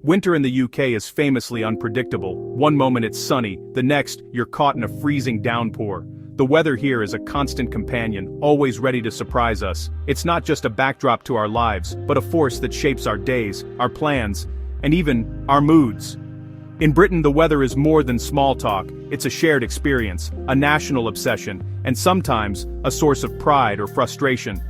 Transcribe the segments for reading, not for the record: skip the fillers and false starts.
Winter in the UK is famously unpredictable. One moment it's sunny, the next, you're caught in a freezing downpour. The weather here is a constant companion, always ready to surprise us. It's not just a backdrop to our lives, but a force that shapes our days, our plans, and even our moods. In Britain, the weather is more than small talk. It's a shared experience, a national obsession, and sometimes a source of pride or frustration.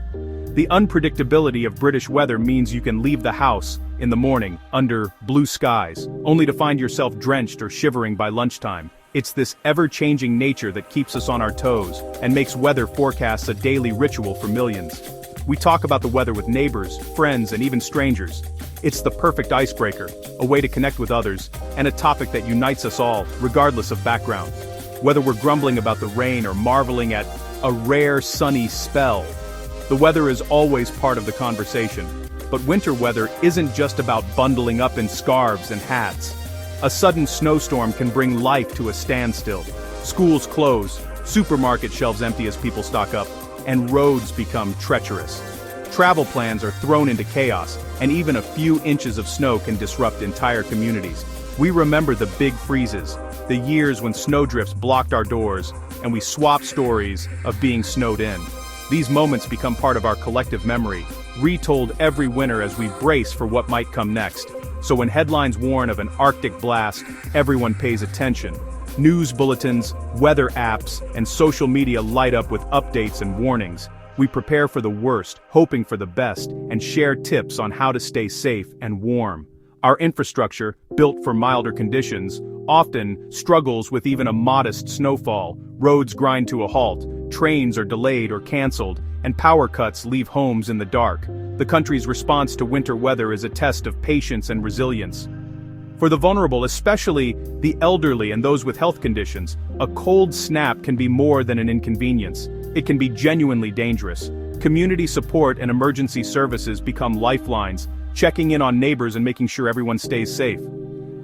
The unpredictability of British weather means you can leave the house in the morning under blue skies, only to find yourself drenched or shivering by lunchtime. It's this ever-changing nature that keeps us on our toes and makes weather forecasts a daily ritual for millions. We talk about the weather with neighbors, friends, and even strangers. It's the perfect icebreaker, a way to connect with others, and a topic that unites us all, regardless of background. Whether we're grumbling about the rain or marveling at a rare sunny spell, the weather is always part of the conversation. But winter weather isn't just about bundling up in scarves and hats. A sudden snowstorm can bring life to a standstill. Schools close, supermarket shelves empty as people stock up, and roads become treacherous. Travel plans are thrown into chaos, and even a few inches of snow can disrupt entire communities. We remember the big freezes, the years when snowdrifts blocked our doors, and we swapped stories of being snowed in. These moments become part of our collective memory, retold every winter as we brace for what might come next. So when headlines warn of an Arctic blast, everyone pays attention. News bulletins, weather apps, and social media light up with updates and warnings. We prepare for the worst, hoping for the best, and share tips on how to stay safe and warm. Our infrastructure, built for milder conditions, often struggles with even a modest snowfall. Roads grind to a halt, trains are delayed or canceled, and power cuts leave homes in the dark. The country's response to winter weather is a test of patience and resilience. For the vulnerable, especially the elderly and those with health conditions, a cold snap can be more than an inconvenience. It can be genuinely dangerous. Community support and emergency services become lifelines, checking in on neighbors and making sure everyone stays safe.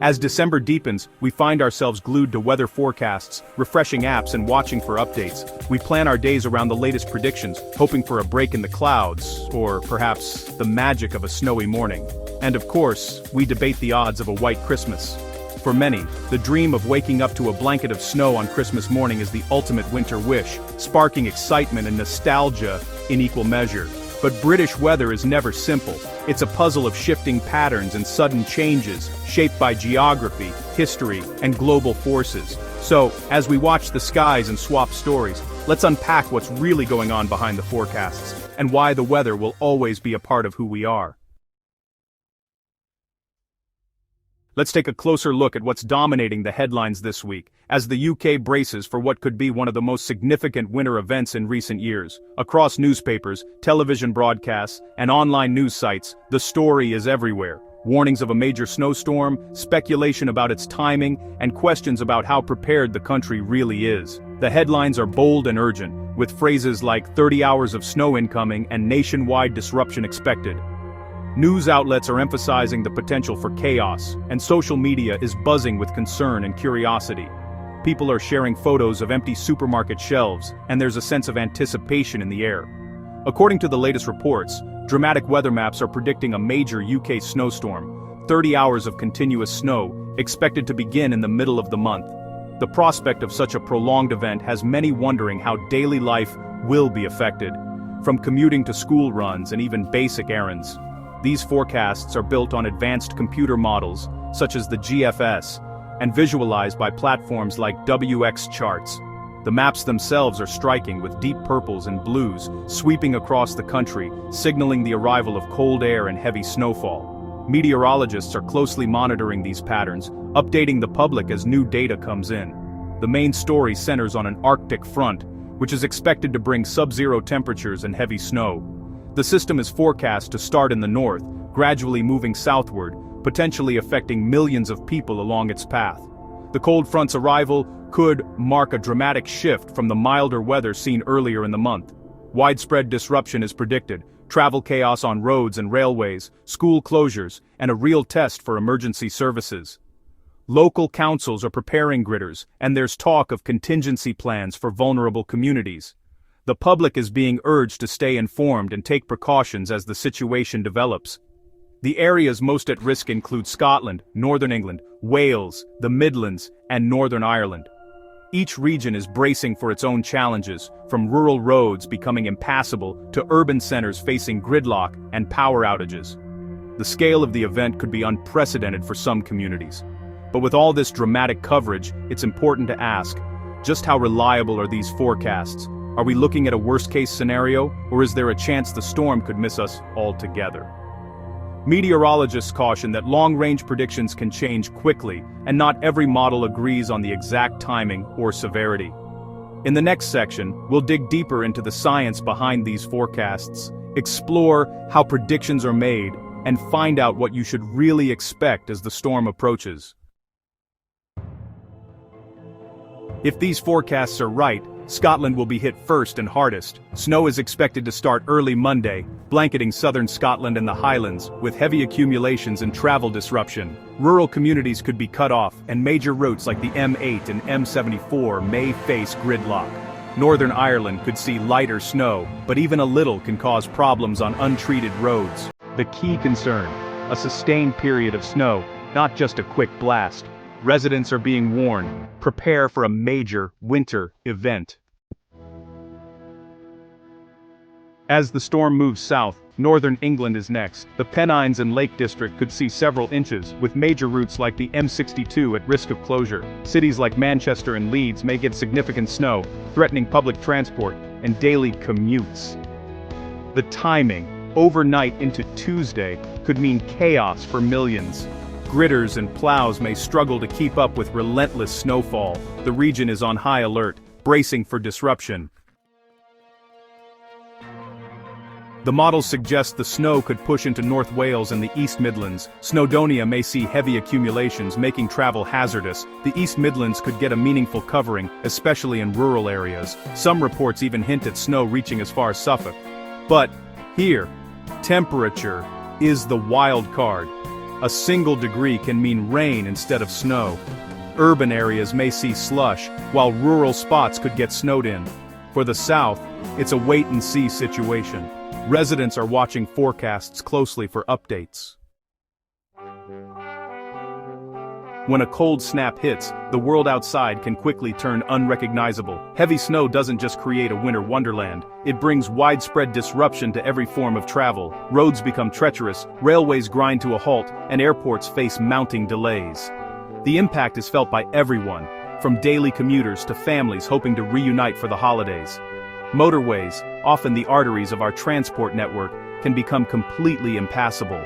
As December deepens, we find ourselves glued to weather forecasts, refreshing apps and watching for updates. We plan our days around the latest predictions, hoping for a break in the clouds, or perhaps the magic of a snowy morning. And of course, we debate the odds of a white Christmas. For many, the dream of waking up to a blanket of snow on Christmas morning is the ultimate winter wish, sparking excitement and nostalgia in equal measure. But British weather is never simple. It's a puzzle of shifting patterns and sudden changes, shaped by geography, history, and global forces. So, as we watch the skies and swap stories, let's unpack what's really going on behind the forecasts, and why the weather will always be a part of who we are. Let's take a closer look at what's dominating the headlines this week, as the UK braces for what could be one of the most significant winter events in recent years. Across newspapers, television broadcasts, and online news sites, the story is everywhere. Warnings of a major snowstorm, speculation about its timing, and questions about how prepared the country really is. The headlines are bold and urgent, with phrases like 30 hours of snow incoming and nationwide disruption expected. News outlets are emphasizing the potential for chaos, and social media is buzzing with concern and curiosity. People are sharing photos of empty supermarket shelves, and there's a sense of anticipation in the air. According to the latest reports, dramatic weather maps are predicting a major UK snowstorm, 30 hours of continuous snow, expected to begin in the middle of the month. The prospect of such a prolonged event has many wondering how daily life will be affected, from commuting to school runs and even basic errands. These forecasts are built on advanced computer models, such as the GFS, and visualized by platforms like WX Charts. The maps themselves are striking, with deep purples and blues sweeping across the country, signaling the arrival of cold air and heavy snowfall. Meteorologists are closely monitoring these patterns, updating the public as new data comes in. The main story centers on an Arctic front, which is expected to bring sub-zero temperatures and heavy snow. The system is forecast to start in the north, gradually moving southward, potentially affecting millions of people along its path. The cold front's arrival could mark a dramatic shift from the milder weather seen earlier in the month. Widespread disruption is predicted, travel chaos on roads and railways, school closures, and a real test for emergency services. Local councils are preparing gritters, and there's talk of contingency plans for vulnerable communities. The public is being urged to stay informed and take precautions as the situation develops. The areas most at risk include Scotland, Northern England, Wales, the Midlands, and Northern Ireland. Each region is bracing for its own challenges, from rural roads becoming impassable to urban centers facing gridlock and power outages. The scale of the event could be unprecedented for some communities. But with all this dramatic coverage, it's important to ask, just how reliable are these forecasts? Are we looking at a worst-case scenario, or is there a chance the storm could miss us altogether? Meteorologists caution that long-range predictions can change quickly, and not every model agrees on the exact timing or severity. In the next section, we'll dig deeper into the science behind these forecasts, explore how predictions are made, and find out what you should really expect as the storm approaches. If these forecasts are right, Scotland will be hit first and hardest. Snow is expected to start early Monday, blanketing southern Scotland and the Highlands, with heavy accumulations and travel disruption. Rural communities could be cut off, and major routes like the M8 and M74 may face gridlock. Northern Ireland could see lighter snow, but even a little can cause problems on untreated roads. The key concern: a sustained period of snow, not just a quick blast. Residents are being warned, prepare for a major winter event. As the storm moves south, northern England is next. The Pennines and Lake District could see several inches, with major routes like the M62 at risk of closure. Cities like Manchester and Leeds may get significant snow, threatening public transport and daily commutes. The timing, overnight into Tuesday, could mean chaos for millions. Gritters and plows may struggle to keep up with relentless snowfall. The region is on high alert, bracing for disruption. The models suggest the snow could push into North Wales and the East Midlands. Snowdonia may see heavy accumulations, making travel hazardous. The East Midlands could get a meaningful covering, especially in rural areas. Some reports even hint at snow reaching as far as Suffolk. But here, temperature is the wild card. A single degree can mean rain instead of snow. Urban areas may see slush, while rural spots could get snowed in. For the south, it's a wait-and-see situation. Residents are watching forecasts closely for updates. When a cold snap hits, the world outside can quickly turn unrecognizable. Heavy snow doesn't just create a winter wonderland, it brings widespread disruption to every form of travel. Roads become treacherous, railways grind to a halt, and airports face mounting delays. The impact is felt by everyone, from daily commuters to families hoping to reunite for the holidays. Motorways, often the arteries of our transport network, can become completely impassable.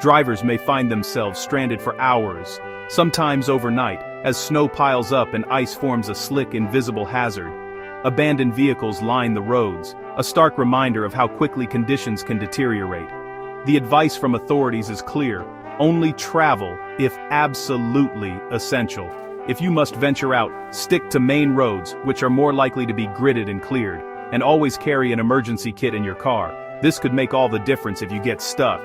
Drivers may find themselves stranded for hours, sometimes overnight, as snow piles up and ice forms a slick, invisible hazard. Abandoned vehicles line the roads, a stark reminder of how quickly conditions can deteriorate. The advice from authorities is clear: only travel if absolutely essential. If you must venture out, stick to main roads, which are more likely to be gridded and cleared, and always carry an emergency kit in your car. This could make all the difference if you get stuck.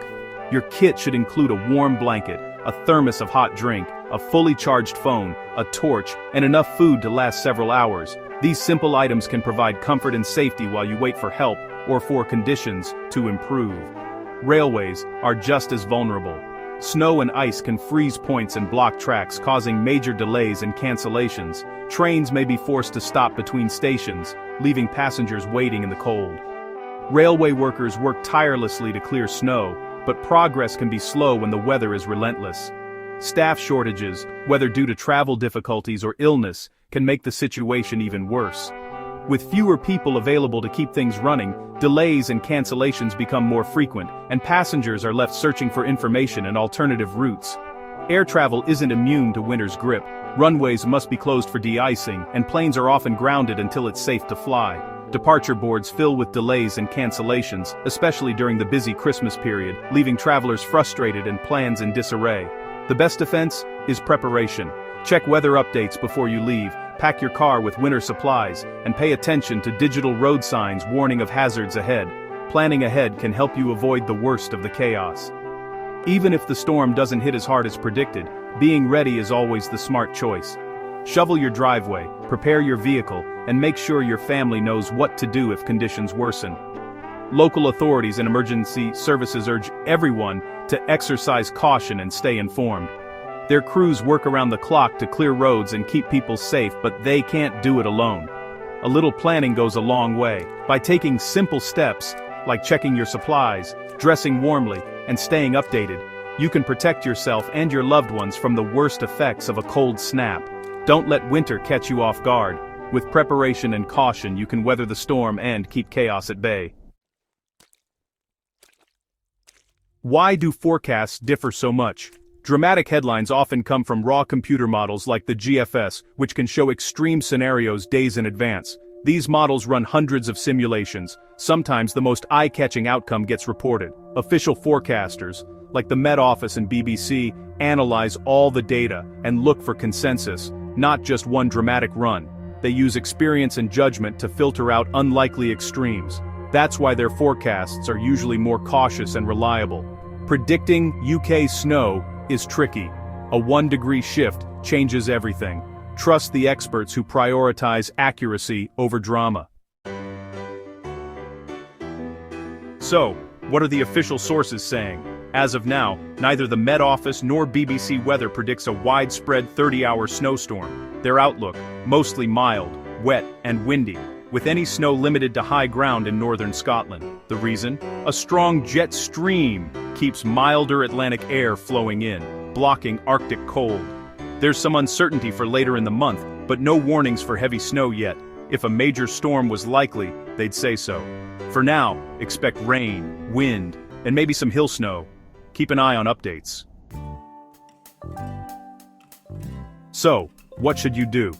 Your kit should include a warm blanket, a thermos of hot drink, a fully charged phone, a torch, and enough food to last several hours. These simple items can provide comfort and safety while you wait for help or for conditions to improve. Railways are just as vulnerable. Snow and ice can freeze points and block tracks, causing major delays and cancellations. Trains may be forced to stop between stations, leaving passengers waiting in the cold. Railway workers work tirelessly to clear snow, but progress can be slow when the weather is relentless. Staff shortages, whether due to travel difficulties or illness, can make the situation even worse. With fewer people available to keep things running, delays and cancellations become more frequent, and passengers are left searching for information and alternative routes. Air travel isn't immune to winter's grip. Runways must be closed for de-icing, and planes are often grounded until it's safe to fly. Departure boards fill with delays and cancellations, especially during the busy Christmas period, leaving travelers frustrated and plans in disarray. The best defense is preparation. Check weather updates before you leave, pack your car with winter supplies, and pay attention to digital road signs warning of hazards ahead. Planning ahead can help you avoid the worst of the chaos. Even if the storm doesn't hit as hard as predicted, being ready is always the smart choice. Shovel your driveway, prepare your vehicle, and make sure your family knows what to do if conditions worsen. local authorities and emergency services urge everyone to exercise caution and stay informed. Their crews work around the clock to clear roads and keep people safe, but they can't do it alone. A little planning goes a long way. By taking simple steps, like checking your supplies, dressing warmly, and staying updated, you can protect yourself and your loved ones from the worst effects of a cold snap. Don't let winter catch you off guard. With preparation and caution, you can weather the storm and keep chaos at bay. Why do forecasts differ so much? Dramatic headlines often come from raw computer models like the GFS, which can show extreme scenarios days in advance. These models run hundreds of simulations. Sometimes the most eye-catching outcome gets reported. Official forecasters, like the Met Office and BBC, analyze all the data and look for consensus, not just one dramatic run. They use experience and judgment to filter out unlikely extremes. That's why their forecasts are usually more cautious and reliable. Predicting UK snow is tricky. A 1-degree shift changes everything. Trust the experts who prioritize accuracy over drama. So, what are the official sources saying? As of now, neither the Met Office nor BBC Weather predicts a widespread 30-hour snowstorm. Their outlook, mostly mild, wet, and windy, with any snow limited to high ground in northern Scotland. The reason? A strong jet stream keeps milder Atlantic air flowing in, blocking Arctic cold. There's some uncertainty for later in the month, but no warnings for heavy snow yet. If a major storm was likely, they'd say so. For now, expect rain, wind, and maybe some hill snow. Keep an eye on updates. So, what should you do?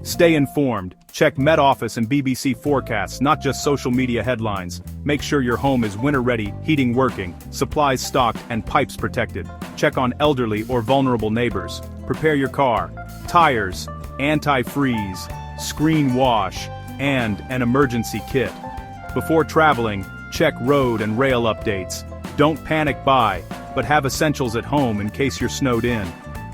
Stay informed, check Met Office and BBC forecasts, not just social media headlines. Make sure your home is winter-ready, heating working, supplies stocked, and pipes protected. Check on elderly or vulnerable neighbors. Prepare your car, tires, anti-freeze, screen wash, and an emergency kit. Before traveling, check road and rail updates. Don't panic buy, but have essentials at home in case you're snowed in.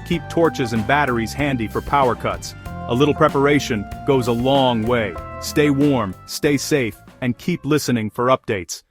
Keep torches and batteries handy for power cuts. A little preparation goes a long way. Stay warm, stay safe, and keep listening for updates.